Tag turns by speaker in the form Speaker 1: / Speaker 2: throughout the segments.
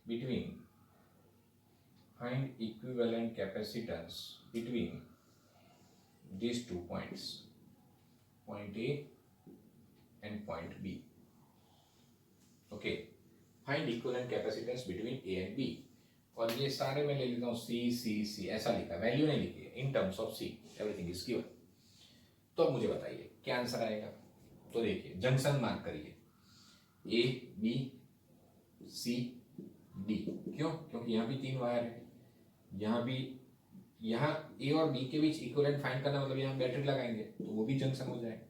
Speaker 1: between find equivalent capacitance between these 2 points, point A and point B. Okay, find equivalent capacitance between A and B. और ये सारे मैं ले लेता हूँ सी सी सी, ऐसा लिखा, वैल्यू नहीं लिखी है, in terms of see everything is given. तो अब मुझे बताइए क्या आंसर आएगा। तो देखिए जंक्शन मार्क करिए, ए बी सी डी। क्यों? क्योंकि यहाँ भी 3 वायर है, यहाँ भी, यहाँ ए और बी के बीच इक्विवेलेंट फाइंड करना मतलब यहाँ बैटरी लगाएंगे तो वो भी जंक्शन हो जाएगा,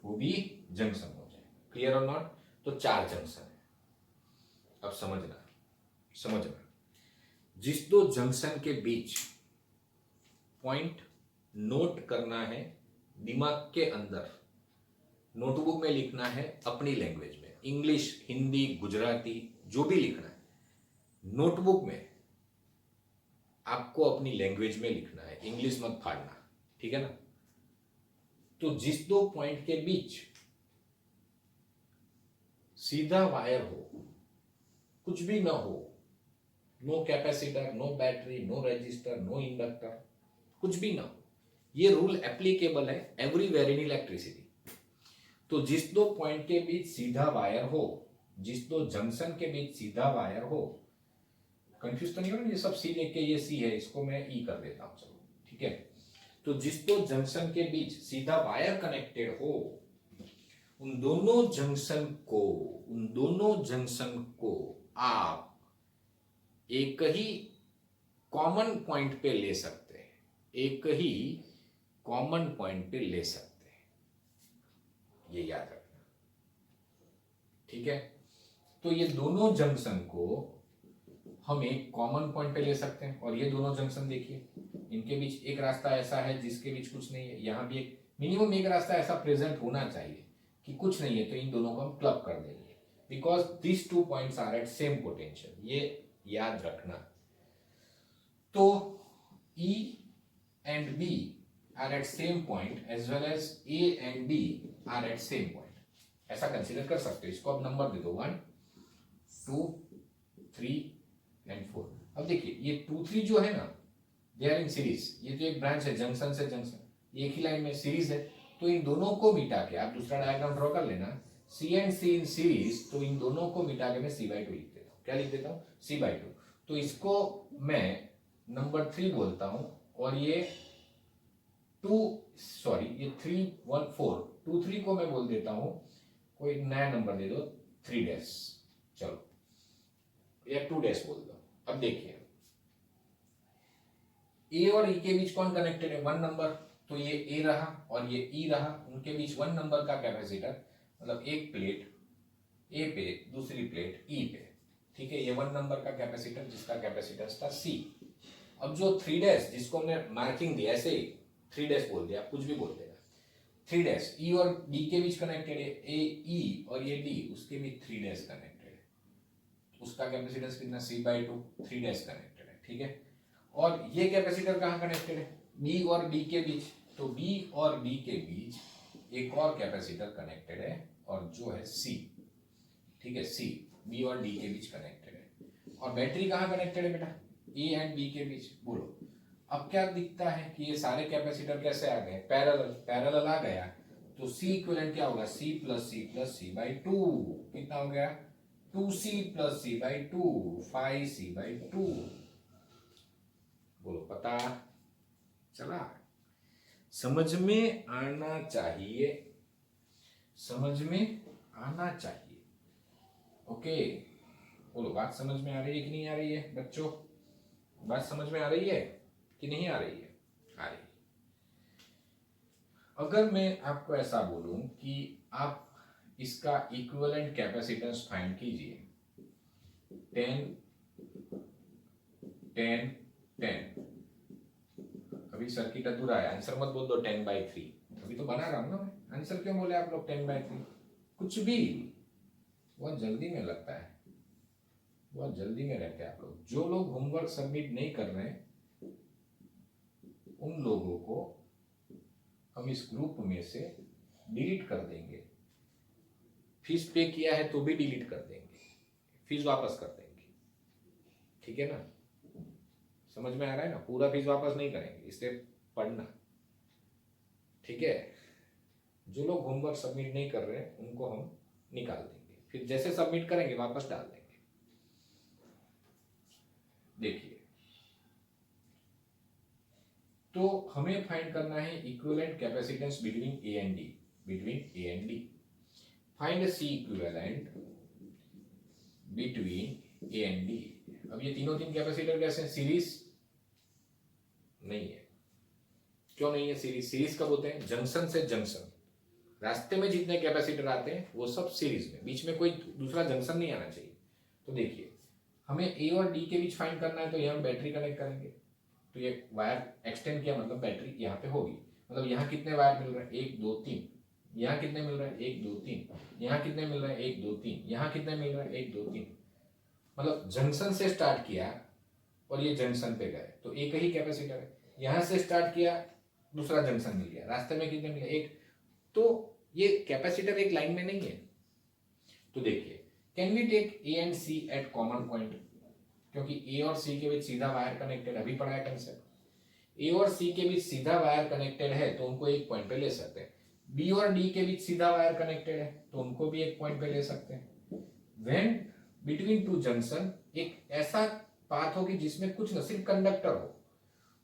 Speaker 1: वो भी जंक्शन हो जाएगा। क्लियर और नॉट? तो 4 जंक्शन है। अब समझना, जिस 2 जंक्शन के बीच पॉइंट नोट करना है दिमाग के अंदर, नोटबुक में लिखना है अपनी लैंग्वेज में, इंग्लिश हिंदी गुजराती जो भी लिखना है, नोटबुक में आपको अपनी लैंग्वेज में लिखना है, इंग्लिश मत फाड़ना, ठीक है ना। तो जिस 2 पॉइंट के बीच सीधा वायर हो, कुछ भी ना हो, no capacitor, no battery, no resistor, no inductor, कुछ भी ना हो, ये रूल एप्लीकेबल है एवरीवेयर इन इलेक्ट्रिसिटी। तो जिस 2 पॉइंट के बीच सीधा वायर हो, जिस 2 जंक्शन के बीच सीधा वायर हो, कंफ्यूज तो नहीं हो रहा, ये सब सी लेके ये सी है, इसको मैं ई कर देता हूं, चलो ठीक है। तो जिस 2 जंक्शन के बीच सीधा वायर कनेक्टेड हो, उन दोनों जंक्शन को आप एक ही कॉमन पॉइंट पे ले सकते हैं, एक ही कॉमन पॉइंट पे ले सकते हैं, ये याद रखना, ठीक है। तो ये दोनों जंक्शन को हम एक कॉमन पॉइंट पे ले सकते हैं, और ये दोनों जंक्शन देखिए, इनके बीच एक रास्ता ऐसा है जिसके बीच कुछ नहीं है, यहां भी एक मिनिमम एक रास्ता ऐसा प्रेजेंट होना चाहिए कि कुछ नहीं है, तो इन दोनों को हम क्लब कर देंगे, because this 2 points are at same potential, ये याद रखना। तो E and B are at same point as well as A and B are at same point, ऐसा कंसीडर कर सकते हो। इसको अब नंबर दे दो 1 2 3 एंड 4। अब देखिए ये 2 3 जो है ना, दे आर इन सीरीज, ये तो एक ब्रांच है जंक्शन से जंक्शन, एक ही लाइन में सीरीज है, तो इन दोनों को मिटा के आप दूसरा डायग्राम ड्रॉ कर लेना, C and C in series, तो इन दोनों को मिटा के मैं C/2 लिख देता हूँ। क्या लिख देता हूँ? C/2। तो इसको मैं नंबर 3 बोलता हूं, और ये 3 1 4 2 3 को मैं बोल देता हूं, कोई नया नंबर दे दो 3 डैश, चलो या 2 डैश बोल दो। अब देखिए ए और ई के बीच कौन कनेक्टेड है? 1 नंबर, तो ये ए रहा और ये ई रहा, उनके बीच 1 नंबर का कैपेसिटर, मतलब एक प्लेट ए पे, दूसरी प्लेट ई पे, ठीक है, ये 1 नंबर का कैपेसिटर जिसका कैपेसिटेंस था सी। अब जो 3 डैश जिसको हमने मार्किंग दी, ऐसे ही 3 डैश बोल दिया, कुछ भी बोल देगा, 3 डैश ई और डी के बीच कनेक्टेड है, ए ई और ये डी, उसके बीच 3 डैश कनेक्टेड है, उसका कैपेसिटेंस कितना? C/2, 3 डैश कनेक्टेड है, ठीक है। और ये कैपेसिटर कहाँ कनेक्टेड है? बी और डी के बीच, तो बी और डी के बीच एक और कैपेसिटर कनेक्टेड है, और जो है सी, ठीक है, सी बी और डी के बीच कनेक्टेड है। और बैटरी कहाँ कनेक्टेड है बेटा? ए एंड बी के बीच। बोलो अब क्या दिखता है कि ये सारे कैपेसिटर कैसे आ गए? पैरेलल आ गया, तो सी इक्विवेलेंट क्या होगा? C प्लस C/2, कितना हो गया? 2C plus C/2, 5C/2। बोलो पता चला? समझ में आना चाहिए, समझ में आना चाहिए। ओके, बोलो बात समझ में आ रही है कि नहीं आ रही है बच्चों? बात समझ में आ रही है कि नहीं आ रही है? आ रही है। अगर मैं आपको ऐसा बोलूं कि आप इसका इक्विवेलेंट कैपेसिटेंस फाइंड कीजिए, 10 10 10, अभी सर्किट अधूरा है, आंसर मत बोल दो 10/3, अभी तो बना रहा हूं ना मैं। आंसर क्यों बोले आप लोग 10/3? कुछ भी, बहुत जल्दी में लगता है, बहुत जल्दी में रहते हैं आप लोग। जो लोग होमवर्क सबमिट नहीं कर रहे हैं उन लोगों को हम इस ग्रुप में से डिलीट कर देंगे, फीस पे किया है तो भी डिलीट कर देंगे, फीस वापस कर देंगे, ठीक है ना, समझ में आ रहा है ना, पूरा फीस वापस नहीं करेंगे, इससे पढ़ना, ठीक है। जो लोग होमवर्क सबमिट नहीं कर रहे हैं उनको हम निकाल देंगे, फिर जैसे सबमिट करेंगे वापस डाल देंगे। देखिए, तो हमें फाइंड करना है equivalent capacitance between A and D, find C equivalent between A and D. अब ये तीनों तीन कैपेसिटर कैसे हैं, सीरीज नहीं है। क्यों नहीं है सीरीज कब होते हैं, जंक्शन से जंक्शन, रास्ते में जितने कैपेसिटर आते हैं वो सब सीरीज में, बीच में कोई दूसरा जंक्शन नहीं आना चाहिए। तो देखिए, हमें ए और डी के बीच फाइंड करना है, तो यहाँ हम बैटरी कनेक्ट करेंगे, तो ये वायर एक्सटेंड किया मतलब बैटरी यहाँ पे होगी, मतलब यहाँ कितने वायर मिल रहे हैं, 1 2 3, यहाँ कितने मिल रहे हैं 1 2 3, यहाँ कितने मिल रहे हैं 1 2 3, यहाँ कितने मिल रहे हैं 1 2 3, मतलब जंक्शन से स्टार्ट किया और ये जंक्शन पे गए तो एक ही कैपेसिटर है। यहाँ से स्टार्ट किया, दूसरा जंक्शन मिल गया, रास्ते में कितने मिले, एक। तो ये कैपेसिटर एक लाइन में नहीं है। तो देखिए, can we take A and C at common point, क्योंकि ए और सी के बीच सीधा वायर कनेक्टेड, अभी पढ़ा है कंसेप्ट। ए और सी के बीच सीधा वायर कनेक्टेड है तो उनको एक पॉइंट पे ले सकते हैं। बी और डी के बीच सीधा वायर कनेक्टेड है तो उनको भी एक पॉइंट पे ले सकते हैं। व्हेन बिटवीन टू जंक्शन, एक ऐसा पाथ होगी जिसमें कुछ न सिर्फ कंडक्टर हो,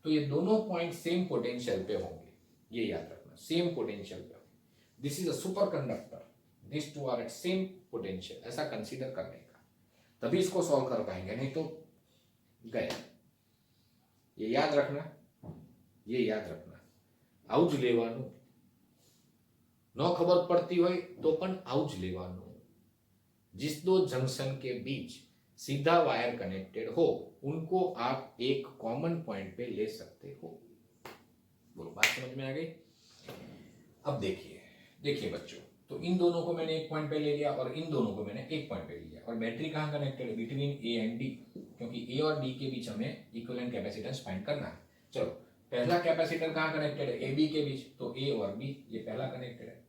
Speaker 1: तो ये दोनों पॉइंट सेम पोटेंशियल पे होंगे, ये याद रखना, सेम पोटेंशियल पे होंगे। This is a superconductor, this two are at same potential, ऐसा कंसीडर करने का, तभी इसको सॉल्व कर पाएंगे, नहीं तो गया। ये याद रखना, ये याद रखना। आउज लेवानु, न खबर पड़ती हो तो पण आउज लेवानु। जिस दो जंक्शन के बीच सीधा वायर कनेक्टेड हो उनको आप एक कॉमन पॉइंट पे ले सकते हो। बोलो, बात समझ में आ गई। अब देखिए बच्चों, तो इन दोनों को मैंने एक पॉइंट पे ले लिया और इन दोनों को मैंने एक पॉइंट पे ले लिया, और बैटरी कहाँ कनेक्टेड है, बिटवीन ए एंड डी, क्योंकि ए और डी के बीच हमें इक्विवेलेंट कैपेसिटेंस फाइंड करना है। चलो, पहला कैपेसिटर कहाँ कनेक्टेड है, ए बी के बीच, तो ए और बी, ये पहला कनेक्टेड है।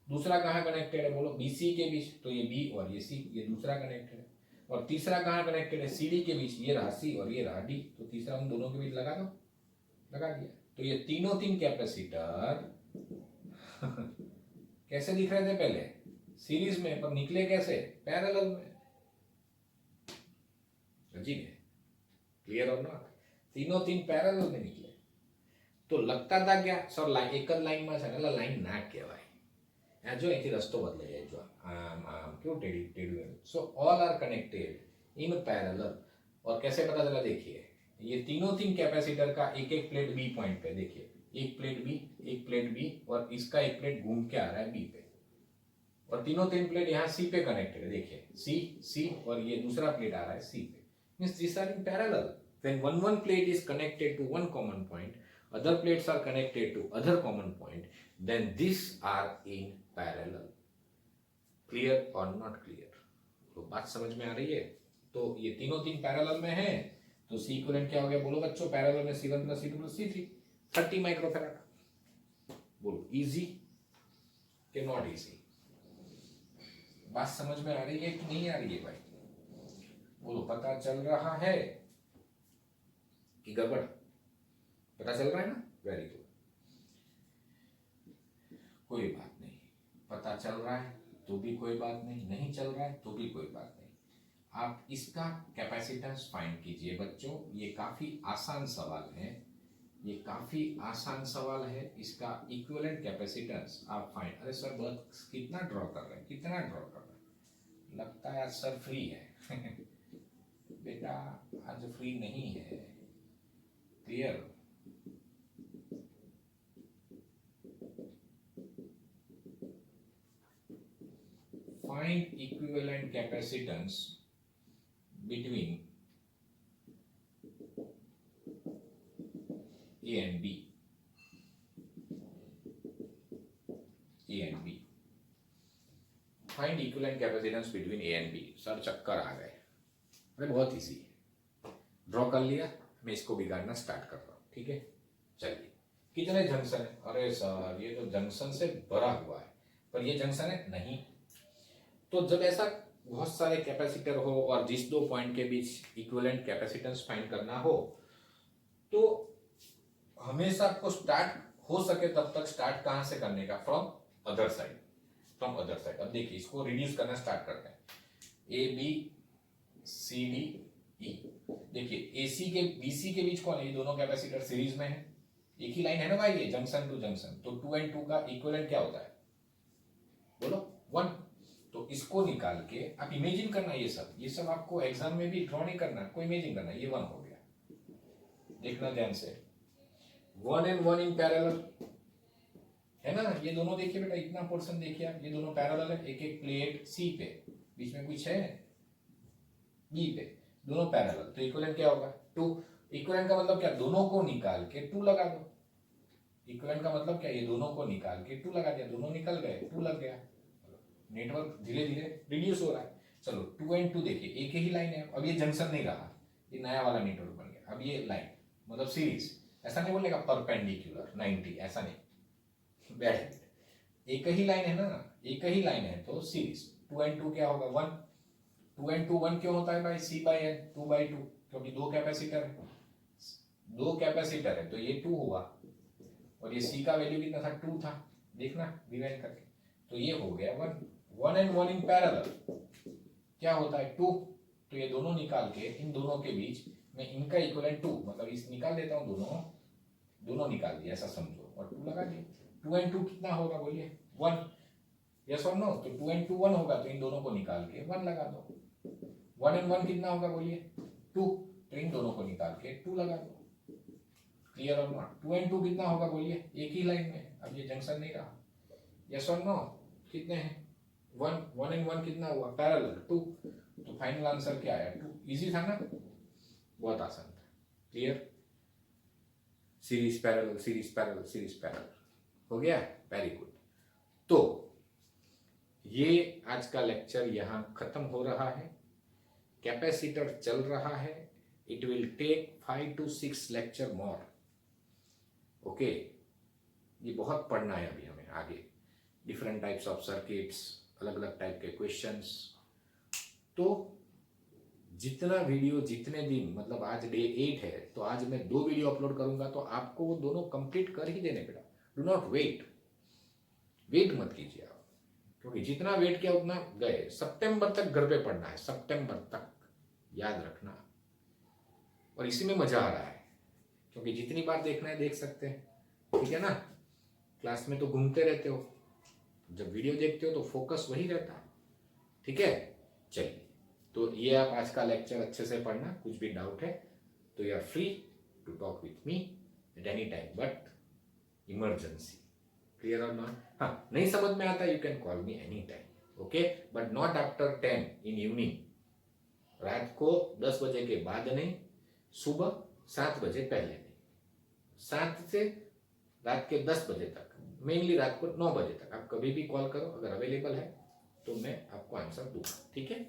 Speaker 1: दूसरा कहाँ कनेक्टेड है, बोलो, बी सी के बीच, तो ये बी और ये सी, ये दूसरा कनेक्टेड है। और तीसरा कहाँ कनेक्टेड है, सी डी के बीच, ये रहा सी और ये रहा डी, तो तीसरा उन दोनों के बीच लगा दो, लगा दिया। तो ये तीनों तीन कैपेसिटर कैसे दिख रहे थे पहले, सीरीज में, पर निकले कैसे, पैरेलल में। अजीब है, क्लियर और नॉट, तीनों तीन पैरेलल में निकले। तो लगता था क्या सर, लाइन एक लाइन में છે એટલે લાઈન ના કહેવાય, આ જો અહીંથી રસ્તો બદલાઈ જાય, જો આમ क्यों टेढ़ी टेढ़ी। So all are connected in parallel. और कैसे पता चला, देखिए, ये तीनों तीन कैपेसिटर का एक एक प्लेट बी पॉइंट पे, देखिए, एक प्लेट बी, एक प्लेट बी, और इसका एक प्लेट घूम के आ रहा है बी पे, और तीनों तीन प्लेट यहाँ सी पे कनेक्टेड है, देखिए, सी सी, और ये दूसरा प्लेट आ रहा है सी पे, means this are in parallel. When one plate is connected to one common point, other plates are connected to other common point, then these are in parallel. Clear or not clear? तो बात समझ में आ रही है। तो ये तीनों तीन पैरेलल में है, तो सी इक्विवेलेंट क्या हो गया, बोलो बच्चों, पैरेलल में C1 + C2 + C3, 30 माइक्रोफैराड। बोलो, इजी कि नॉट इजी? बात समझ में आ रही है कि नहीं आ रही है भाई? बोलो, पता चल रहा है कि गड़बड़? पता चल रहा है ना, वेरी गुड। कोई बात नहीं, पता चल रहा है तो भी कोई बात नहीं, नहीं चल रहा है तो भी कोई बात नहीं। आप इसका कैपेसिटेंस फाइंड कीजिए बच्चों, ये काफी आसान सवाल है, ये काफी आसान सवाल है। इसका इक्विवेलेंट कैपेसिटेंस आप फाइंड। अरे सर, बहुत कितना ड्रॉ कर रहे हैं, कितना ड्रॉ कर रहे हैं, लगता है आज सर फ्री है बेटा, आज फ्री नहीं है। Clear? Find equivalent capacitance between A and B. A and B. Find equivalent capacitance between A and B. Sir चक्कर आ गए। अरे बहुत इजी है, ड्रॉ कर लिया, मैं इसको बिगाड़ना स्टार्ट कर रहा हूँ, ठीक है। चलिए, कितने जंक्शन है? अरे सर, ये तो जंक्शन से भरा हुआ है, पर ये जंक्शन है नहीं। तो जब ऐसा बहुत सारे कैपेसिटर हो और जिस दो पॉइंट के बीच इक्विवेलेंट कैपेसिटेंस फाइंड करना हो, तो हमेशा आपको स्टार्ट हो सके तब तक स्टार्ट कहां से करने का, from other side, from other side. अब देखिए इसको रिड्यूस करना स्टार्ट करते हैं, A B C D E. देखिए एसी के बीसी के बीच कौन है, ये दोनों कैपेसिटर सीरीज में है, एक ही लाइन है ना भाई, ये जंक्शन टू जंक्शन, तो 2 and 2 का इक्विवेलेंट क्या होता है, बोलो 1। तो इसको निकाल के आप इमेजिन करना, ये सब आपको एग्जाम में भी ड्रॉ नहीं करना, कोई इमेजिन करना, ये 1 हो गया, देखना ध्यान से, 1 and 1 इन पैरेलल है ना, ये दोनों देखिए बेटा, इतना पोर्शन देखिए आप, ये दोनों पैरेलल है, एक एक प्लेट सी पे, बीच में कुछ है बी पे, दोनों पैरेलल, तो इक्विवेलेंट क्या होगा 2। इक्विवेलेंट का मतलब क्या, दोनों को निकाल के 2 लगा दो। इक्विवेलेंट का मतलब क्या, ये दोनों को निकाल के 2 लगा दिया, दोनों निकल गए, 2 लग गया। नेटवर्क धीरे धीरे रिड्यूस हो रहा है। चलो 2 and 2 देखिए, एक ही लाइन है, अब ये जंक्शन नहीं रहा, ये नया वाला नेटवर्क बन गया। अब ये लाइन मतलब सीरीज, ऐसा नहीं बोलेगा परपेंडिकुलर 90, ऐसा नहीं, बैड हैबिट, एक ही लाइन है ना, एक ही लाइन है तो सीरीज। 2 and 2 क्या होगा 1, 2 and 2 1 क्यों होता है भाई, C/N 2/2, क्योंकि दो कैपेसिटर है, दो कैपेसिटर है तो ये 2 हुआ, और ये C का वैल्यू कितना था 2 था, देखना डिवाइड करके, तो ये हो गया 1। 1 and 1 इन पैरेलल क्या होता है 2, तो ये दोनों निकाल के इन दोनों के बीच में इनका इक्विवेलेंट 2, मतलब इस निकाल देता हूँ, दोनों निकाल दिया ऐसा समझो, और 2 लगा दिए। 2 and 2 कितना होगा बोलिए 1, यस और नो, तो 2 and 2 1 होगा, तो इन दोनों को निकाल के 1 लगा दो। 1 and 1 कितना होगा बोलिए 2, तो इन दोनों को निकाल के 2 लगा दो, क्लियर और नॉट। 2 and 2 कितना होगा बोलिए, एक ही लाइन में, अब ये जंक्शन नहीं रहा, यस और नो, कितने हैं 1 and 1 कितना हुआ पैरेलल 2, तो फाइनल आंसर क्या आया 2। इजी था ना, बहुत आसान था, clear. Series parallel series parallel series parallel हो गया, वेरी गुड। तो ये आज का लेक्चर यहाँ खत्म हो रहा है, कैपेसिटर चल रहा है, it will take 5 to 6 lecture more, okay. ये बहुत पढ़ना है अभी हमें आगे, डिफरेंट टाइप्स ऑफ सर्किट्स, अलग अलग टाइप के क्वेश्चंस। तो जितना वीडियो जितने दिन, मतलब आज डे 8 है, तो आज मैं 2 वीडियो अपलोड करूंगा, तो आपको वो दोनों कंप्लीट कर ही देने बेटा, डू नॉट वेट मत कीजिए आप, क्योंकि जितना वेट किया उतना गए। सितंबर तक घर पे पढ़ना है, सितंबर तक, याद रखना। और इसी में मजा आ रहा है, क्योंकि जितनी बार देखना है देख सकते हैं, ठीक है ना। क्लास में तो घूमते रहते हो, जब वीडियो देखते हो तो फोकस वही रहता है, ठीक है। चलिए, तो ये आप आज का लेक्चर अच्छे से पढ़ना, कुछ भी डाउट है तो you are free to talk with me at any time, but emergency, clear और नॉट। हाँ, नहीं समझ में आता, you can call me any time, okay, but not after 10 in evening, रात को 10 बजे के बाद नहीं, सुबह 7 बजे पहले नहीं, 7 से रात के 10 बजे तक, मेनली रात को 9 बजे तक आप कभी भी कॉल करो, अगर अवेलेबल है तो मैं आपको आंसर दूंगा, ठीक है।